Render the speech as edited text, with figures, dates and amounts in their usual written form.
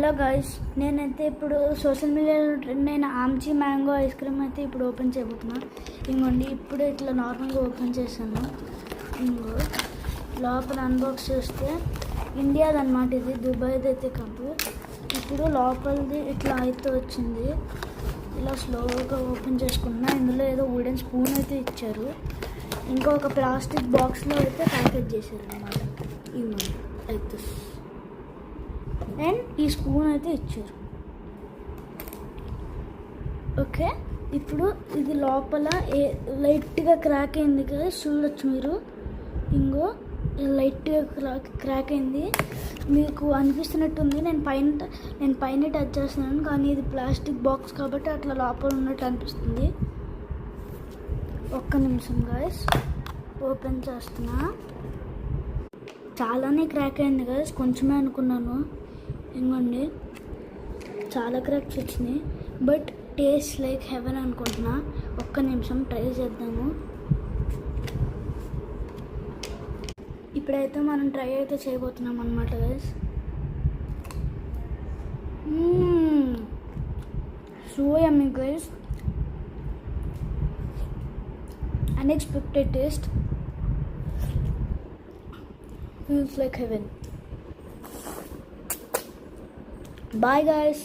Hello guys, నేనైతే ఇప్పుడు social మీడియాలో ట్రెండ్ అయిన ఆమ్చి మ్యాంగో ఐస్ క్రీమ్ అయితే ఇప్పుడు ఓపెన్ చేయబోతున్నా. ఇంకోండి, ఇప్పుడు ఇట్లా నార్మల్గా ఓపెన్ చేశాను. ఇంకో లోపల అన్బాక్స్ చేస్తే ఇండియాది అనమాట, ఇది దుబాయ్ది అయితే కాదు. ఇప్పుడు లోపలిది ఇట్లా అయితే వచ్చింది. ఇలా స్లోగా ఓపెన్ చేసుకున్నా. ఇందులో ఏదో వుడెన్ స్పూన్ అయితే ఇచ్చారు. ఇంకా ఒక ప్లాస్టిక్ బాక్స్లో అయితే ప్యాకేజ్ చేశారు అనమాట. ఇవ్వండి అయితే, అండ్ ఈ స్పూన్ అయితే ఇచ్చారు. ఓకే, ఇప్పుడు ఇది లోపల లైట్గా క్రాక్ అయింది కదా, చూడొచ్చు మీరు. ఇంకో లైట్గా క్రాక్ అయింది, మీకు అనిపిస్తున్నట్టుంది. నేను పైన టచ్ చేస్తున్నాను, కానీ ఇది ప్లాస్టిక్ బాక్స్ కాబట్టి అట్లా లోపల ఉన్నట్టు అనిపిస్తుంది. ఒక్క నిమిషం గాయస్, ఓపెన్ చేస్తున్నా. చాలానే క్రాక్ అయింది గాయస్, కొంచెమే అనుకున్నాను. ఇంకోండి, చాలా క్రాక్స్ వచ్చినాయి, బట్ టేస్ట్ లైక్ హెవెన్ అనుకుంటున్నా. ఒక్క నిమిషం ట్రై చేద్దాము. ఇప్పుడైతే మనం ట్రై అయితే చేయబోతున్నాం అనమాట guys. So yummy guys, unexpected taste, feels like heaven. Bye guys.